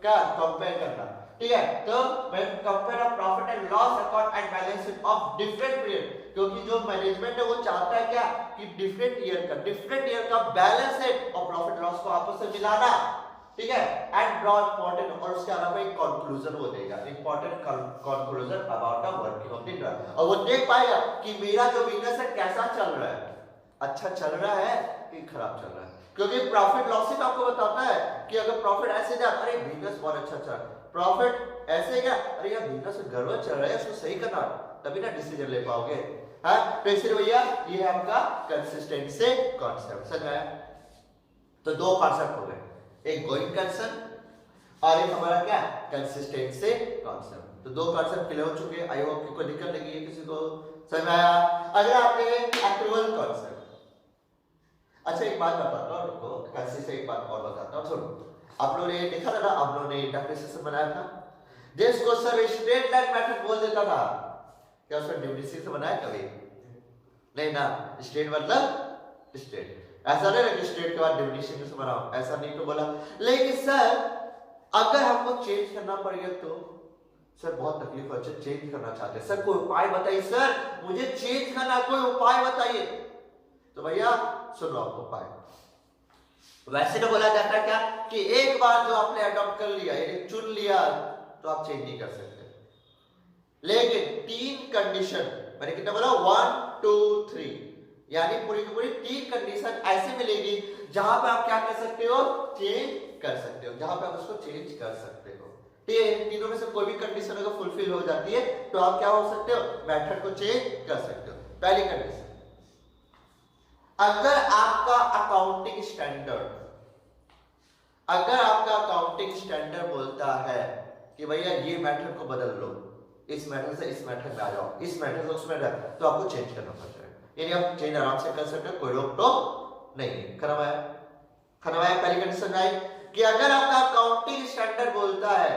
S1: क्या कंपेयर करना। ठीक है, तो compare of profit and loss account and balance sheet of different period, क्योंकि जो मैनेजमेंट है वो चाहता है क्या कि डिफरेंट ईयर का बैलेंस शीट और प्रॉफिट लॉस को आपस में मिलाना। ठीक है, एंड ड्रॉ इंपॉर्टेंट और उसके अलावा एक कंक्लूजन वो देगा, important conclusion about the working of the drug, और वो देख पाएगा कि मेरा जो बिजनेस है कैसा चल रहा है, अच्छा चल रहा है कि खराब चल रहा है। क्योंकि प्रॉफिट लॉस शीट आपको बताता है कि अगर प्रॉफिट ऐसे जा, अरे बिजनेस बहुत अच्छा चल रहा है, प्रॉफिट ऐसे क्या, अरे यार बिजनेस गड़बड़ चल रहा है, इसको सही करना, तभी ना डिसीजन ले पाओगे। हाँ, तो इसलिए भैया ये है आपका कंसिस्टेंसी कॉन्सेप्ट। समझ आया? तो दो कॉन्सेप्ट हो गए, एक गोइंग कंसर्न और एक हमारा क्या कंसिस्टेंसी कॉन्सेप्ट। तो दो कॉन्सेप्ट क्लियर हो चुके हैं। आई होप कि कोई दिक्कत नहीं है किसी को। समझ में आया? अगर आपने एक्चुअल कॉन्सेप्ट, अच्छा एक बात बताता हूं, रुको कैसे से एक बात और बताता हूं, सुनो। आप लोगों ने लिखा था ना, आप लोगों ने डेफिनेशन बनाया था, जिसको सर स्ट्रेट लाइन मेथड बोल देता था, क्या उसका डेफिनेशन से बनाया कभी? नहीं ना, स्ट्रेट मतलब स्ट्रेट, ऐसा नहीं ना कि स्ट्रेट के बाद डेफिनेशन से बनाओ, ऐसा नहीं तो बोला। लेकिन सर अगर हमको चेंज करना पड़ेगा तो सर बहुत तकलीफ है, चेंज करना चाहते हैं सर, कोई उपाय बताइए सर, मुझे चेंज करना, कोई उपाय बताइए। तो भैया सुनो आपको उपाय, वैसे तो बोला जाता है क्या कि एक बार जो आपने अडॉप्ट कर लिया यानी चुन लिया तो आप चेंज नहीं कर सकते, लेकिन 3 कंडीशन, मैंने कितना बोला 1 2 3, यानी पूरी की पूरी 3 कंडीशन ऐसे मिलेगी जहां पे आप क्या कर सकते हो, चेंज कर सकते हो, जहां पे आप उसको चेंज कर सकते हो। ठीक है, इन तीनों में से कोई भी कंडीशन अगर फुलफिल हो जाती है तो आप क्या हो सकते हो, मेथड को चेंज कर सकते हो। पहली कंडीशन, अगर आपका अकाउंटिंग स्टैंडर्ड बोलता है कि भैया ये मेथड को बदल लो, इस मेथड से इस मेथड में आ जाओ, इस मेथड से उस मेथड, तो आपको चेंज करना पड़ता है, यानी आप चेंज आराम से कर सकते हो, कोई रोक टोक नहीं है। खनवाया पहली कंडीशन आई कि अगर आपका अकाउंटिंग स्टैंडर्ड बोलता है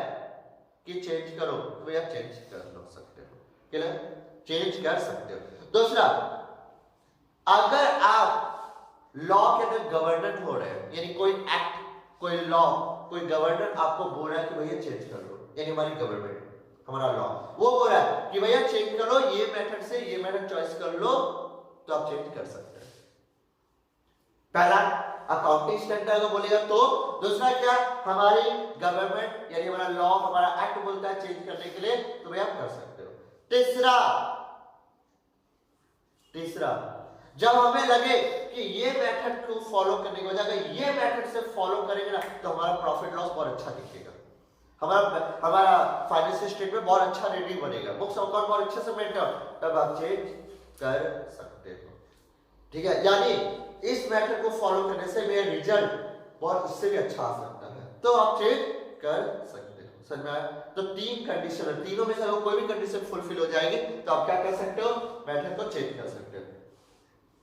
S1: कि चेंज करो तो भैया चेंज कर सकते हो, क्लियर, चेंज कर सकते हो। दूसरा, अगर आप लॉ के अंदर गवर्नर हो रहे हैं, यानी कोई एक्ट, कोई लॉ, कोई गवर्नर आपको बोल रहा है कि भैया चेंज कर लो, यानी हमारी गवर्नमेंट, हमारा लॉ वो बोल रहा है कि भैया चेंज करो, ये मेथड से ये मेथड चॉइस कर लो, तो आप चेंज कर सकते हैं। पहला अकाउंटिंग स्टैंडर्ड को बोलेगा तो। दूसरा क्या, हमारी गवर्नमेंट यानी हमारा लॉ, हमारा एक्ट बोलता है चेंज करने के लिए, तो भैया आप कर सकते हो। तीसरा, जब हमें लगे कि ये मेथड को फॉलो करने की वजह अगर ये मेथड से फॉलो करेंगे ना तो हमारा प्रॉफिट लॉस बहुत अच्छा दिखेगा, हमारा फाइनेंशियल स्टेटमेंट बहुत अच्छा रेडी बनेगा, बुक्स अकाउंट बहुत अच्छे से मेंटेन, तब आप चेंज कर सकते हो। ठीक है, यानी इस मेथड को फॉलो करने से मेरा रिजल्ट बहुत उससे भी अच्छा आ सकता है, तो आप चेंज कर सकते हो। समझ में आया? तो 3 कंडीशन है, तीनों में से अगर कोई भी कंडीशन फुलफिल हो जाएगी तो आप क्या कर सकते हो, मेथड को चेंज कर सकते हो।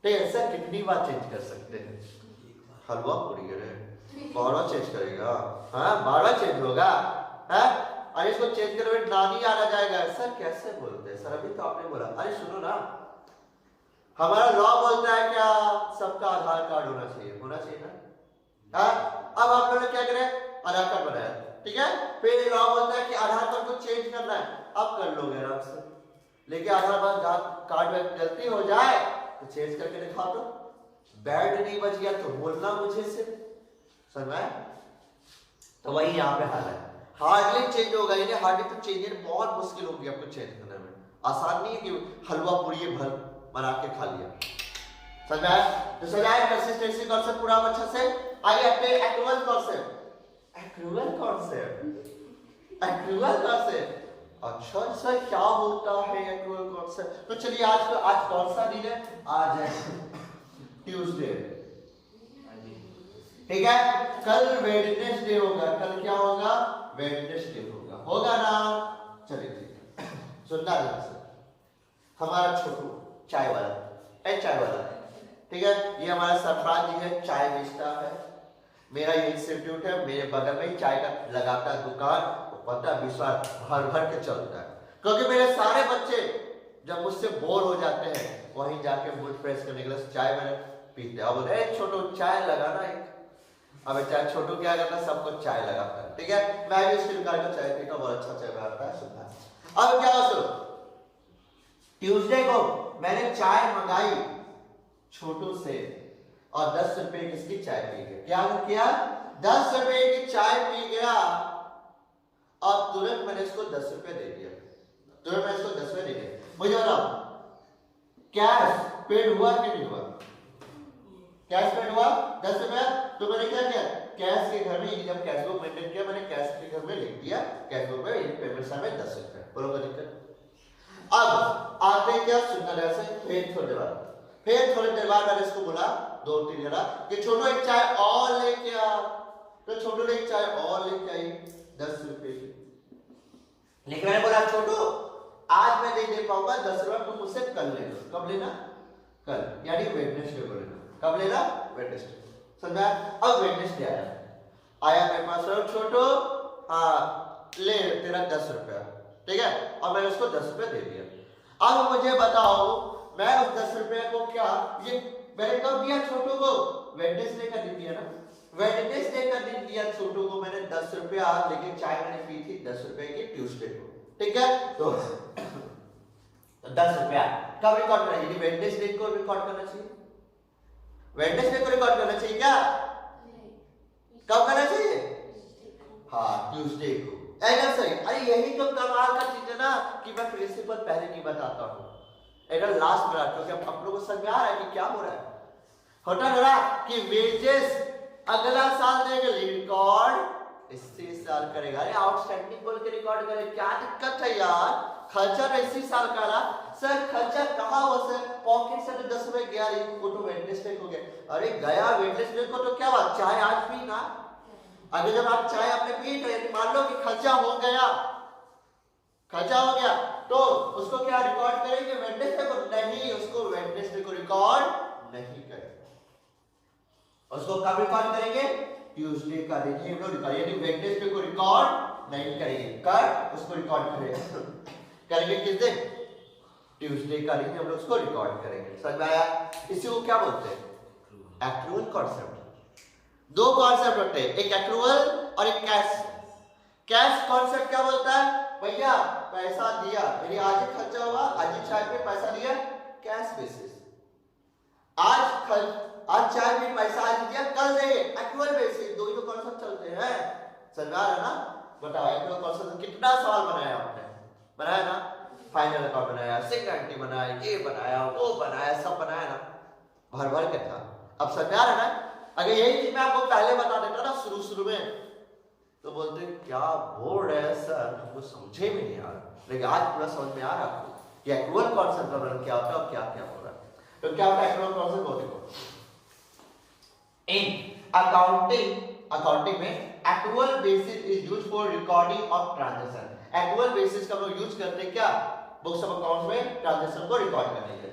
S1: तो ऐसा कितनी बार चेंज कर सकते हैं? हलवा पूरी है, बार बार चेंज करेगा, हाँ बार बार चेंज होगा, हाँ अरे इसको चेंज करो नानी आना जाएगा। सर कैसे बोलते हैं सर, अभी तो आपने बोला। अरे सुनो ना, हमारा लॉ बोलता है क्या, सबका आधार कार्ड होना चाहिए ना। अब आप लोगों ने क्या करें, आधार कार्ड बनाया, ठीक है। फिर लॉ बोलता है कि आधार कार्ड को चेंज करना है, अब कर लोगे आराम से। लेकिन आधार कार्ड में गलती हो जाए तो चेंज करके दिखा दो। बैड नहीं बच गया तो बोलना मुझे से, समझ में। तो वही यहाँ पे हाल है, हार्डली चेंज होगा, यानी हार्डली तो चेंज बहुत मुश्किल होगी आपको चेंज करने में। आसान नहीं है कि हलवा पूरी भर बना के खा लिया, समझ में। तो सजाए कंसिस्टेंसी कॉन्सेप्ट पूरा अच्छा से। आइए अपने एक्रूअल कॉन्सेप्ट। अच्छा सर क्या होता है एक्रूअल कॉन्सेप्ट। तो चलिए आज कौन सा दिन है, आज है ट्यूसडे, ठीक है। कल वेडनेसडे होगा, कल क्या होगा, वेडनेसडे होगा ना। चलिए ठीक है, सुनना ध्यान से। हमारा छोटू चाय वाला, ठीक है, ये हमारा सरफराज जी है, चाय बेचता है। मेरा ये इंस्टीट्यूट है, मेरे बगल में चाय का लगाता है दुकान, पता विश्वास भर भर के चलता है। क्योंकि मेरे सारे बच्चे जब मुझसे बोर हो जाते हैं वहीं जाके मूड फ्रेश करने के लिए चाय मैंने पीते हैं। अब बोले छोटू चाय लगाना एक। अब चाय छोटू क्या करता है, सबको चाय लगाता है, ठीक है। मैं भी उसकी दुकान का चाय पीता हूँ, बहुत अच्छा चाय बनाता है, सुनना। अब क्या हो, ट्यूसडे को मैंने चाय मंगाई छोटू से और 10 रुपए किसकी चाय पी गया। क्या किया, 10 रुपए की चाय पी गया और तुरंत मैंने इसको 10 रुपए दे दिया। मुझे बताओ कैश पेड हुआ कि नहीं हुआ, कैश पेड हुआ 10 रुपया। तो मैंने क्या किया, कैश के घर में, जब कैश बुक मेंटेन किया मैंने, कैश के घर में लिख दिया कैश बुक में पेमेंट समय 10 रुपए, बोलो कोई दिक्कत। अब आते क्या, सुनना जैसे। फिर थोड़ी देर बाद मैंने इसको बोला 2-3 जरा कि छोटू एक चाय और लेके आ। तो छोटू ने एक चाय और लेके आई 10 रुपए की। लेकिन मैंने बोला छोटू आज मैं नहीं दे पाऊंगा, 10 रुपए तुम मुझसे कल ले लो। कब लेना, कल, यानी वेडनेसडे को लेना। कब लेना, वेडनेसडे, समझा। अब वेडनेसडे आया मेरे पास, छोटू हाँ ले तेरा 10 रुपया, ठीक है। और मैंने उसको 10 रुपए दे दिया। अब मुझे बताओ मैं उस 10 रुपए को क्या, ये मैंने कब दिया छोटू को, वेडनेसडे का दिन दिया ना। वेडनेसडे का दिन दिया छोटू को मैंने 10 रुपया, लेकिन चाय मैंने पी थी 10 रुपए की ट्यूसडे को, ठीक है। तो 10 रुपया कब रिकॉर्ड करना चाहिए, वेडनेसडे को रिकॉर्ड करना चाहिए, वेडनेसडे को रिकॉर्ड करना चाहिए क्या, कब करना चाहिए, हाँ ट्यूसडे को, ऐसा सही। अरे यही तो कमाल का चीज है ना कि मैं प्रिंसिपल पहले नहीं बताता हूँ, एकदम लास्ट में, क्योंकि आप लोगों को समझ में आ रहा है कि क्या हो रहा है। होता ना कि वेजेस अगला साल देंगे, रिकॉर्ड इसी साल करेगा। अरे आउटस्टैंडिंग बोल के रिकॉर्ड करे, क्या दिक्कत है यार, खर्चा इसी साल का रहा। सर खर्चा कहाँ हो सर, पॉकेट से 10 रुपए गया, वो तो वेडनेसडे को गया। अरे गया वेडनेसडे को तो क्या बात, चाय आज पी ना। अगर जब आप चाय आपने पी तो मान लो कि खर्चा हो गया, तो उसको क्या रिकॉर्ड करेंगे वेडनेसडे को, नहीं, उसको वेडनेसडे को रिकॉर्ड नहीं करेंगे, उसको कब रिकॉर्ड करेंगे, ट्यूसडे का दिन ही हम लोग रिकॉर्ड, यानी वेडनेसडे को रिकॉर्ड नहीं करेंगे, कर उसको रिकॉर्ड करेंगे किस दिन, ट्यूसडे का दिन हम लोग उसको रिकॉर्ड करेंगे। समझ में आया। इसी को क्या बोलते हैं, एक्रूअल कॉन्सेप्ट। दो कॉन्सेप्ट होते हैं, एक एक्रूअल और एक कैश। कैश कॉन्सेप्ट क्या बोलता है, भैया पैसा दिया, यानी आज ही खर्चा हुआ, आज ही चाय पे पैसा दिया, कैश बेसिस। आज चाय पे पैसा आज दिया, कल देंगे, एक्रूअल बेसिस। दो ही तो कॉन्सेप्ट चलते हैं, समझ आ रहा है ना। बताओ एक्रूअल कॉन्सेप्ट कितना सवाल बनाया आपने, बनाया ना, फाइनल अकाउंट बनाया, सिक्योरिटी बनाया, ये बनाया, वो बनाया, सब बनाया ना, भर भर के था। अब समझ आ रहा है ना। अगर यही चीज मैं आपको पहले बता देता ना शुरू में, तो बोलते क्या बोर्ड है सर, हमको समझे में नहीं आ रहा। लेकिन आज पूरा समझ में आ रहा है कि एक्रूअल कॉन्सेप्ट का क्या होता है और क्या क्या हो रहा है। तो क्या होता है एक्रूअल कॉन्सेप्ट, देखो इन अकाउंटिंग में accrual basis is used for recording of transaction. Accrual basis का हम यूज करते हैं क्या, बुक्स ऑफ अकाउंट्स में ट्रांजैक्शन को रिकॉर्ड करने के लिए।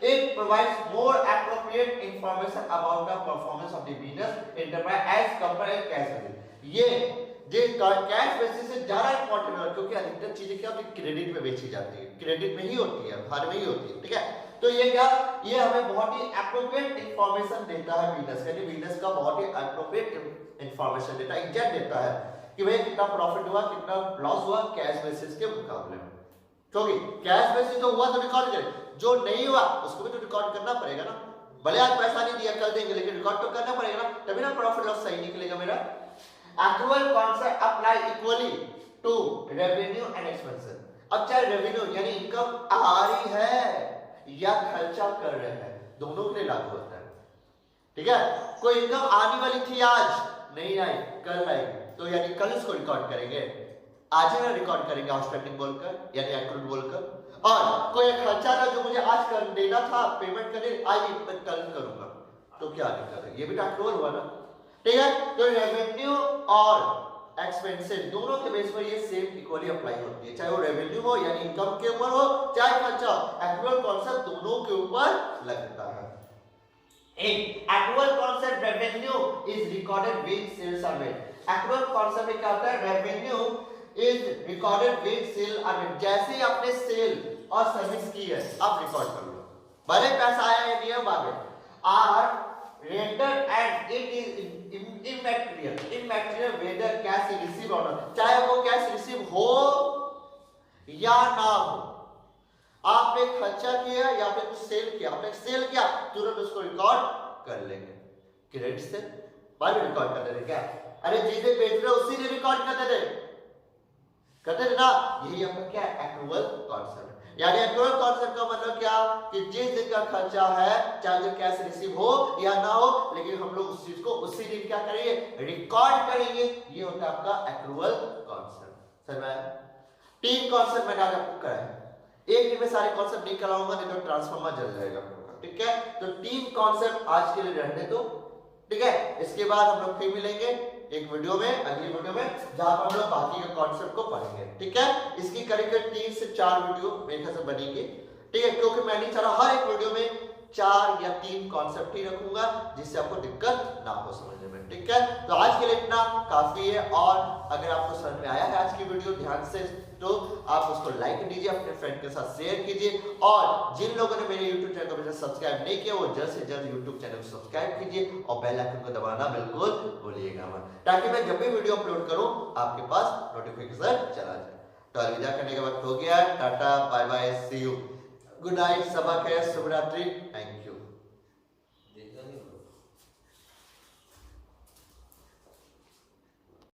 S1: It provides more appropriate information about the performance of the business enterprise as compared to cash basis. ये ये कैश बेसिस से ज्यादा इंपॉर्टेंट है, क्योंकि अधिकतर चीजें क्या होती है क्रेडिट में बेची जाती है, क्रेडिट में ही होती है, हर में ही होती है, ठीक है। तो ये क्या, ये हमें बहुत ही एप्रोप्रिएट इंफॉर्मेशन देता है वीनस, यानी वीनस का बहुत ही एप्रोप्रिएट इंफॉर्मेशन देता है, एग्जैक्ट देता है कि भाई कितना प्रॉफिट हुआ कितना लॉस हुआ कैश बेसिस के मुकाबले में। क्योंकि कैश बेसिस तो हुआ तो रिकॉर्ड करें, जो नहीं हुआ उसको भी तो रिकॉर्ड करना पड़ेगा ना, भले आज पैसा नहीं दिया कल देंगे लेकिन रिकॉर्ड तो करना पड़ेगा ना, तभी ना प्रॉफिट लॉस सही निकलेगा मेरा। Accrual concept apply equally to revenue and expenses. अब चाहे रेवेन्यू यानी इनकम आ रही है या खर्चा कर रहे हैं, दोनों के लिए लागू होता है, ठीक है। कोई इनकम आने वाली थी आज नहीं आई कल आएगी, तो यानी कल इसको रिकॉर्ड करेंगे, आज ही रिकॉर्ड करेंगे आउटस्टैंडिंग बोलकर यानी एक्रूड बोलकर। और कोई खर्चा था जो मुझे आज कर देना था पेमेंट करने, आज मैं कल करूंगा, तो क्या दिक्कत है, ये भी एक्रूड हुआ ना, ठीक है। तो रेवेन्यू और एक्सपेंसेस दोनों के बेस पर ये सेम इक्वली अप्लाई होती है, चाहे वो रेवेन्यू हो यानी इनकम के ऊपर हो चाहे खर्चा, एक्रूअल कॉन्सेप्ट दोनों के ऊपर लगता है। एक accrual concept revenue is recorded with sales are made. Accrual concept में क्या होता है, revenue is recorded with sale are made, जैसे ही आपने सेल और सर्विस की है आप रिकॉर्ड कर लो, भले पैसा आया या नहीं बाद में, are rendered and it is immaterial whether cash is received or not, चाहे वो कैश रिसीव हो या ना हो, आपने खर्चा किया या फिर कुछ सेल किया, आपने सेल किया तुरंत उसको रिकॉर्ड कर लेंगे, क्रेडिट से बाद में रिकॉर्ड कर देंगे क्या, अरे जिसे बेच रहे उसी ने रिकॉर्ड कर देते ना, यही आपका क्या एक्रूअल कॉन्सेप्ट। यानी एक्रूअल कॉन्सेप्ट का मतलब क्या कि जिस दिन का खर्चा है चाहे जो कैश रिसीव हो या ना हो, लेकिन हम लोग उस चीज को उसी दिन क्या करेंगे रिकॉर्ड करेंगे, ये होता है आपका एक्रूअल कॉन्सेप्ट। समझ में आया? 3 कॉन्सेप्ट मैंने आज आपको कराया, एक दिन में सारे कॉन्सेप्ट नहीं कराऊंगा नहीं तो ट्रांसफार्मर जल जाएगा, ठीक है। तो 3 कॉन्सेप्ट आज के लिए रहने दो, ठीक है। इसके बाद हम लोग फिर मिलेंगे एक वीडियो में, अगली वीडियो में, जहां पर हम लोग बाकी के कॉन्सेप्ट को पढ़ेंगे, ठीक है। इसकी करीब 3 से 4 वीडियो मेरे ख्याल से बनेगी, ठीक है, क्योंकि मैं नहीं चाह रहा हर एक वीडियो में 4 या 3 कॉन्सेप्ट ही रखूंगा जिससे आपको दिक्कत ना हो समझने में, ठीक है। तो आज के लिए इतना काफी है, और अगर आपको समझ में आया है आज की वीडियो ध्यान से तो आप उसको लाइक दीजिए, अपने फ्रेंड के साथ शेयर कीजिए, और जिन लोगों ने मेरे YouTube चैनल को अभी तक सब्सक्राइब नहीं किया वो जल्द से जल्द YouTube चैनल को सब्सक्राइब कीजिए और बेल आइकन को दबाना बिल्कुल भूलिएगा मत, ताकि मैं जब भी वीडियो अपलोड करूं आपके पास नोटिफिकेशन चला जाए। तो अलविदा करने के वक्त हो गया, टाटा bye bye see you, good night, सबक है, शुभ रात्रि, थैंक यू।